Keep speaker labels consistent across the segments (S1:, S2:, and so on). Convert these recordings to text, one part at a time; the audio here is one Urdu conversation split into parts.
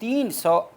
S1: 300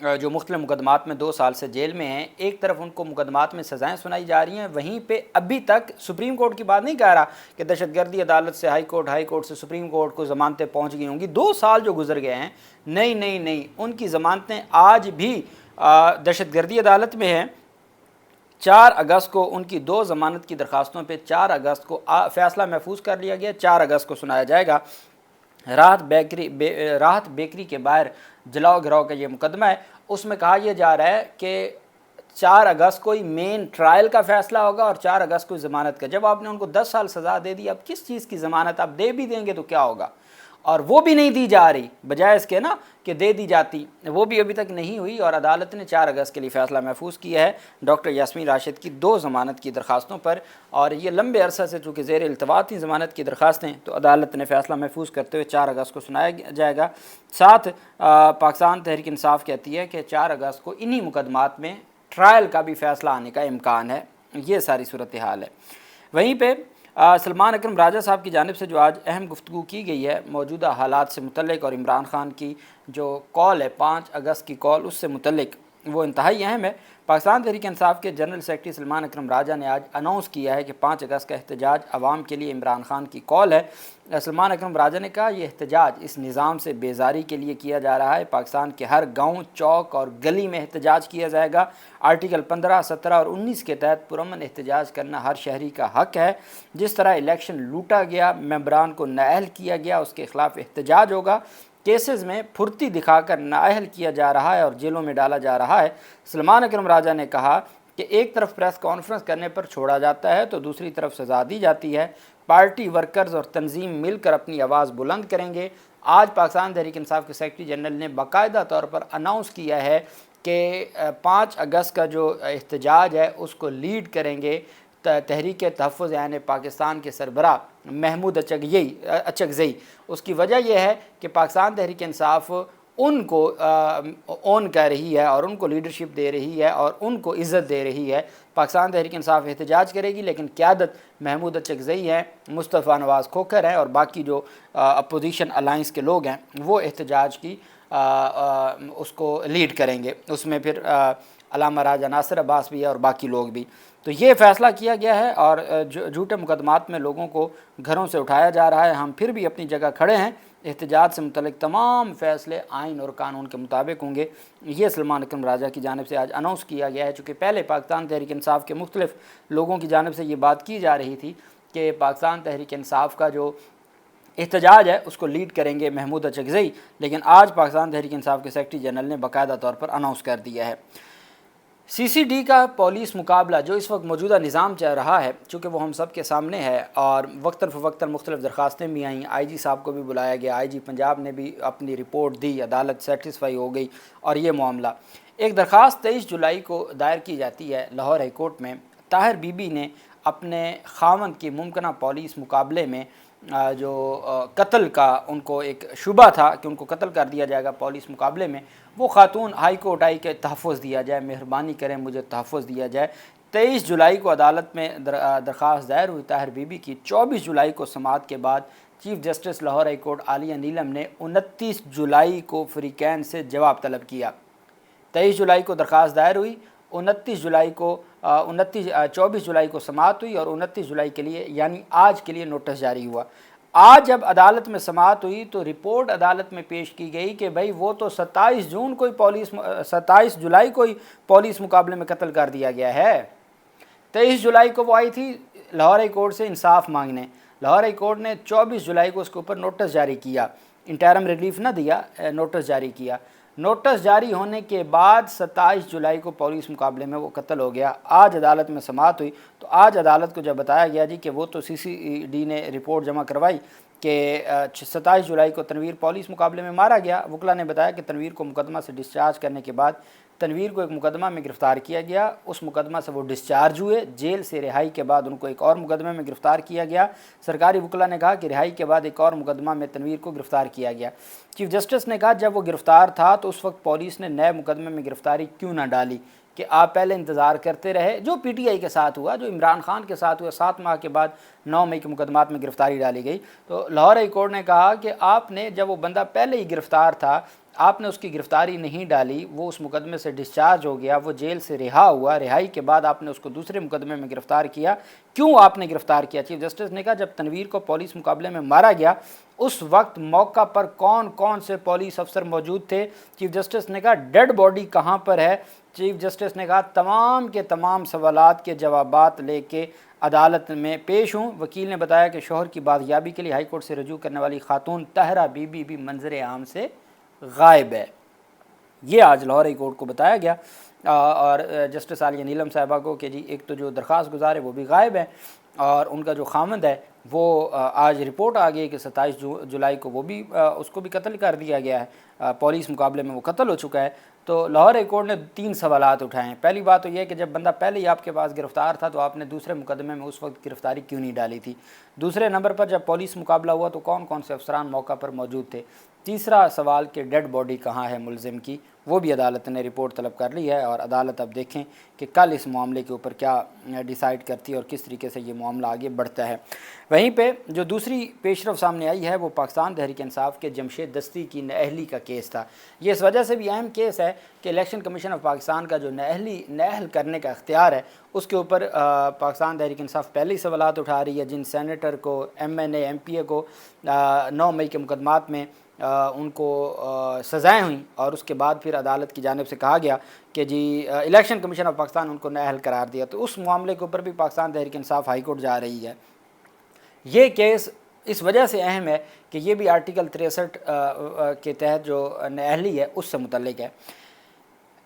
S1: جو مختلف مقدمات میں 2 سال سے جیل میں ہیں، ایک طرف ان کو مقدمات میں سزائیں سنائی جا رہی ہیں، وہیں پہ ابھی تک سپریم کورٹ کی بات نہیں کہہ رہا کہ دہشت گردی عدالت سے ہائی کورٹ سے سپریم کورٹ کو ضمانتیں پہنچ گئی ہوں گی، 2 سال جو گزر گئے ہیں، نہیں ان کی ضمانتیں آج بھی دہشت گردی عدالت میں ہیں۔ 4 اگست کو ان کی 2 ضمانت کی درخواستوں پہ 4 اگست کو فیصلہ محفوظ کر لیا گیا، 4 اگست کو سنایا جائے گا۔ راحت بیکری کے باہر جلاؤ گھراؤ کا یہ مقدمہ ہے، اس میں کہا یہ جا رہا ہے کہ 4 اگست کو ہی مین ٹرائل کا فیصلہ ہوگا اور 4 اگست کو ضمانت کا۔ جب آپ نے ان کو 10 سال سزا دے دی، اب کس چیز کی ضمانت؟ آپ دے بھی دیں گے تو کیا ہوگا؟ اور وہ بھی نہیں دی جا رہی، بجائے اس کے نا کہ دے دی جاتی، وہ بھی ابھی تک نہیں ہوئی، اور عدالت نے 4 اگست کے لیے فیصلہ محفوظ کیا ہے ڈاکٹر یاسمین راشد کی 2 ضمانت کی درخواستوں پر، اور یہ لمبے عرصہ سے چونکہ زیر التوا تھیں ضمانت کی درخواستیں، تو عدالت نے فیصلہ محفوظ کرتے ہوئے 4 اگست کو سنایا جائے گا۔ ساتھ پاکستان تحریک انصاف کہتی ہے کہ 4 اگست کو انہی مقدمات میں ٹرائل کا بھی فیصلہ آنے کا امکان ہے۔ یہ ساری صورتحال ہے۔ وہیں پہ سلمان اکرم راجہ صاحب کی جانب سے جو آج اہم گفتگو کی گئی ہے موجودہ حالات سے متعلق، اور عمران خان کی جو کال ہے 5 اگست کی کال، اس سے متعلق وہ انتہائی اہم ہے۔ پاکستان تحریک انصاف کے جنرل سیکرٹری سلمان اکرم راجہ نے آج اناؤنس کیا ہے کہ 5 اگست کا احتجاج عوام کے لیے عمران خان کی کال ہے۔ سلمان اکرم راجہ نے کہا یہ احتجاج اس نظام سے بیزاری کے لیے کیا جا رہا ہے، پاکستان کے ہر گاؤں، چوک اور گلی میں احتجاج کیا جائے گا۔ آرٹیکل 15، 17 اور 19 کے تحت پرامن احتجاج کرنا ہر شہری کا حق ہے۔ جس طرح الیکشن لوٹا گیا، ممبران کو نااہل کیا گیا، اس کے خلاف احتجاج ہوگا۔ کیسز میں پھرتی دکھا کر نااہل کیا جا رہا ہے اور جیلوں میں ڈالا جا رہا ہے۔ سلمان اکرم راجہ نے کہا کہ ایک طرف پریس کانفرنس کرنے پر چھوڑا جاتا ہے تو دوسری طرف سزا دی جاتی ہے۔ پارٹی ورکرز اور تنظیم مل کر اپنی آواز بلند کریں گے۔ آج پاکستان تحریک انصاف کے سیکرٹری جنرل نے باقاعدہ طور پر اناؤنس کیا ہے کہ 5 اگست کا جو احتجاج ہے اس کو لیڈ کریں گے تحریک تحفظ یعنی پاکستان کے سربراہ محمود اچکزئی۔ اس کی وجہ یہ ہے کہ پاکستان تحریک انصاف ان کو اون کر رہی ہے اور ان کو لیڈرشپ دے رہی ہے اور ان کو عزت دے رہی ہے۔ پاکستان تحریک انصاف احتجاج کرے گی، لیکن قیادت محمود اچکزئی ہیں، مصطفیٰ نواز کھوکھر ہیں اور باقی جو اپوزیشن الائنس کے لوگ ہیں وہ احتجاج کی اس کو لیڈ کریں گے۔ اس میں پھر علامہ راجہ ناصر عباس بھی ہے اور باقی لوگ بھی۔ تو یہ فیصلہ کیا گیا ہے اور جھوٹے مقدمات میں لوگوں کو گھروں سے اٹھایا جا رہا ہے۔ ہم پھر بھی اپنی جگہ کھڑے ہیں، احتجاج سے متعلق تمام فیصلے آئین اور قانون کے مطابق ہوں گے۔ یہ سلمان اکرم راجہ کی جانب سے آج اناؤنس کیا گیا ہے، چونکہ پہلے پاکستان تحریک انصاف کے مختلف لوگوں کی جانب سے یہ بات کی جا رہی تھی کہ پاکستان تحریک انصاف کا جو احتجاج ہے اس کو لیڈ کریں گے محمود اچکزئی، لیکن آج پاکستان تحریک انصاف کے سیکرٹری جنرل نے باقاعدہ طور پر اناؤنس کر دیا ہے۔ CCD کا پولیس مقابلہ جو اس وقت موجودہ نظام چل رہا ہے، چونکہ وہ ہم سب کے سامنے ہے اور وقتاً فوقتاً مختلف درخواستیں بھی آئیں، IG صاحب کو بھی بلایا گیا، IG پنجاب نے بھی اپنی رپورٹ دی، عدالت سیٹسفائی ہو گئی، اور یہ معاملہ ایک درخواست 23 جولائی کو دائر کی جاتی ہے لاہور ہائی کورٹ میں۔ طاہر بی بی نے اپنے خاوند کی ممکنہ پولیس مقابلے میں جو قتل کا ان کو ایک شبہ تھا کہ ان کو قتل کر دیا جائے گا پولیس مقابلے میں، وہ خاتون ہائی کورٹ آئی کہ تحفظ دیا جائے، مہربانی کریں مجھے تحفظ دیا جائے۔ 23 جولائی کو عدالت میں درخواست دائر ہوئی طاہر بی بی کی۔ 24 جولائی کو سماعت کے بعد chief justice Lahore high court Aalia Neelum نے 29 جولائی کو فریقین سے جواب طلب کیا۔ 23 جولائی کو درخواست دائر ہوئی، 24 جولائی کو سماعت ہوئی اور 29 جولائی کے لیے یعنی آج کے لیے نوٹس جاری ہوا۔ آج جب عدالت میں سماعت ہوئی تو رپورٹ عدالت میں پیش کی گئی کہ بھائی وہ تو 27 جولائی کو ہی پولیس مقابلے میں قتل کر دیا گیا ہے۔ 23 جولائی کو وہ آئی تھی لاہور ہائی کورٹ سے انصاف مانگنے، لاہور ہائی کورٹ نے 24 جولائی کو اس کے اوپر نوٹس جاری کیا، انٹرم ریلیف نہ دیا، نوٹس جاری کیا۔ نوٹس جاری ہونے کے بعد 27 جولائی کو پولیس مقابلے میں وہ قتل ہو گیا۔ آج عدالت میں سماعت ہوئی تو آج عدالت کو جب بتایا گیا جی کہ وہ تو CCD نے رپورٹ جمع کروائی کہ 27 جولائی کو تنویر پولیس مقابلے میں مارا گیا۔ وکلا نے بتایا کہ تنویر کو مقدمہ سے ڈسچارج کرنے کے بعد تنویر کو ایک مقدمہ میں گرفتار کیا گیا، اس مقدمہ سے وہ ڈسچارج ہوئے، جیل سے رہائی کے بعد ان کو ایک اور مقدمے میں گرفتار کیا گیا۔ سرکاری وکلا نے کہا کہ رہائی کے بعد ایک اور مقدمہ میں تنویر کو گرفتار کیا گیا۔ چیف جسٹس نے کہا جب وہ گرفتار تھا تو اس وقت پولیس نے نئے مقدمے میں گرفتاری کیوں نہ ڈالی کہ آپ پہلے انتظار کرتے رہے، جو PTI کے ساتھ ہوا، جو عمران خان کے ساتھ ہوا، 7 ماہ کے بعد 9 مئی کے مقدمات میں گرفتاری ڈالی گئی۔ تو لاہور ہائی کورٹ نے کہا کہ آپ نے جب وہ بندہ پہلے ہی گرفتار تھا، آپ نے اس کی گرفتاری نہیں ڈالی، وہ اس مقدمے سے ڈسچارج ہو گیا، وہ جیل سے رہا ہوا، رہائی کے بعد آپ نے اس کو دوسرے مقدمے میں گرفتار کیا، کیوں آپ نے گرفتار کیا؟ چیف جسٹس نے کہا جب تنویر کو پولیس مقابلے میں مارا گیا اس وقت موقع پر کون کون سے پولیس افسر موجود تھے؟ چیف جسٹس نے کہا ڈیڈ باڈی کہاں پر ہے؟ چیف جسٹس نے کہا تمام کے تمام سوالات کے جوابات لے کے عدالت میں پیش ہوں۔ وکیل نے بتایا کہ شوہر کی بازیابی کے لیے ہائی کورٹ سے رجوع کرنے والی خاتون طاہرہ بی بی بھی منظر عام سے غائب ہے۔ یہ آج لاہور ہائی کورٹ کو بتایا گیا اور جسٹس عالیہ نیلم صاحبہ کو کہ جی ایک تو جو درخواست گزار ہے وہ بھی غائب ہے اور ان کا جو خامند ہے وہ آج رپورٹ آ گئی کہ 27 جولائی کو وہ بھی اس کو بھی قتل کر دیا گیا ہے، پولیس مقابلے میں وہ قتل ہو چکا ہے۔ تو لاہور ہائی کورٹ نے 3 سوالات اٹھائے ہیں۔ پہلی بات تو یہ ہے کہ جب بندہ پہلے ہی آپ کے پاس گرفتار تھا تو آپ نے دوسرے مقدمے میں اس وقت گرفتاری کیوں نہیں ڈالی تھی؟ دوسرے نمبر پر جب پولیس مقابلہ ہوا تو کون کون سے افسران موقع پر موجود تھے؟ تیسرا سوال کہ ڈیڈ باڈی کہاں ہے ملزم کی، وہ بھی عدالت نے رپورٹ طلب کر لی ہے اور عدالت اب دیکھیں کہ کل اس معاملے کے اوپر کیا ڈیسائیڈ کرتی ہے اور کس طریقے سے یہ معاملہ آگے بڑھتا ہے۔ وہیں پہ جو دوسری پیشرفت سامنے آئی ہے وہ پاکستان تحریک انصاف کے جمشید دستی کی نااہلی کا کیس تھا۔ یہ اس وجہ سے بھی اہم کیس ہے کہ الیکشن کمیشن آف پاکستان کا جو نااہل کرنے کا اختیار ہے اس کے اوپر پاکستان تحریک انصاف پہلے ہی سوالات اٹھا رہی ہے۔ جن سینیٹر کو، ایم این اے، ایم پی اے کو 9 مئی کے مقدمات میں ان کو سزائیں ہوئیں اور اس کے بعد پھر عدالت کی جانب سے کہا گیا کہ جی الیکشن کمیشن آف پاکستان ان کو نااہل قرار دیا، تو اس معاملے کے اوپر بھی پاکستان تحریک انصاف ہائی کورٹ جا رہی ہے۔ یہ کیس اس وجہ سے اہم ہے کہ یہ بھی آرٹیکل 63 کے تحت جو نااہلی ہے اس سے متعلق ہے۔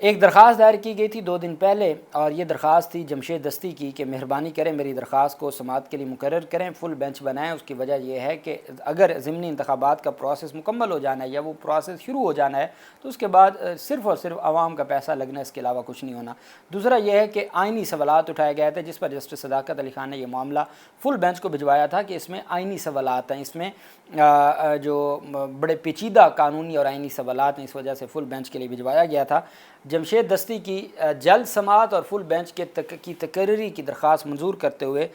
S1: ایک درخواست دائر کی گئی تھی 2 دن پہلے اور یہ درخواست تھی جمشید دستی کی کہ مہربانی کریں میری درخواست کو سماعت کے لیے مقرر کریں، فل بینچ بنائیں۔ اس کی وجہ یہ ہے کہ اگر ضمنی انتخابات کا پروسیس مکمل ہو جانا ہے یا وہ پروسیس شروع ہو جانا ہے تو اس کے بعد صرف اور صرف عوام کا پیسہ لگنا ہے، اس کے علاوہ کچھ نہیں ہونا۔ دوسرا یہ ہے کہ آئینی سوالات اٹھائے گئے تھے جس پر جسٹس صداقت علی خان نے یہ معاملہ فل بینچ کو بھجوایا تھا کہ اس میں آئینی سوالات ہیں، اس میں جو بڑے پیچیدہ قانونی اور آئینی سوالات ہیں، اس وجہ سے فل بینچ کے لیے بھجوایا گیا تھا۔ جمشید دستی کی جلد سماعت اور فل بینچ کی تقرری کی درخواست منظور کرتے ہوئے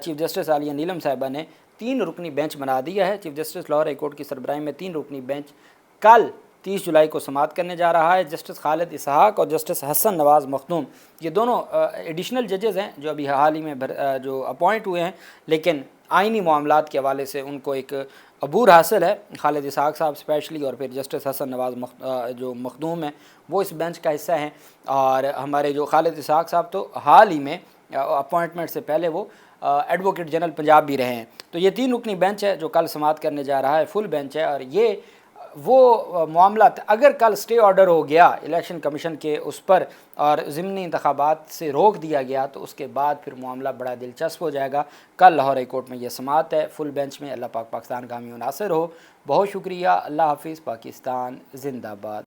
S1: چیف جسٹس عالیہ نیلم صاحبہ نے 3 رکنی بینچ بنا دیا ہے۔ Chief justice Lahore high court کی سربراہی میں 3 رکنی بینچ کل 30 جولائی کو سماعت کرنے جا رہا ہے۔ جسٹس خالد اسحاق اور جسٹس حسن نواز مخدوم یہ دونوں ایڈیشنل ججز ہیں جو ابھی حال ہی میں جو اپوائنٹ ہوئے ہیں، لیکن آئینی معاملات کے حوالے سے ان کو ایک عبور حاصل ہے۔ خالد اسحاق صاحب اسپیشلی اور پھر جسٹس حسن نواز جو مخدوم ہیں وہ اس بینچ کا حصہ ہیں، اور ہمارے جو خالد اسحاق صاحب تو حال ہی میں اپوائنٹمنٹ سے پہلے وہ ایڈوکیٹ جنرل پنجاب بھی رہے ہیں۔ تو یہ 3 رکنی بینچ ہے جو کل سماعت کرنے جا رہا ہے، فل بینچ ہے، اور یہ وہ معاملات اگر کل سٹے آرڈر ہو گیا الیکشن کمیشن کے اس پر اور ضمنی انتخابات سے روک دیا گیا تو اس کے بعد پھر معاملہ بڑا دلچسپ ہو جائے گا۔ کل لاہور ہائی کورٹ میں یہ سماعت ہے فل بینچ میں۔ اللہ پاک پاکستان کا حامی و ناصر ہو۔ بہت شکریہ، اللہ حافظ، پاکستان زندہ باد۔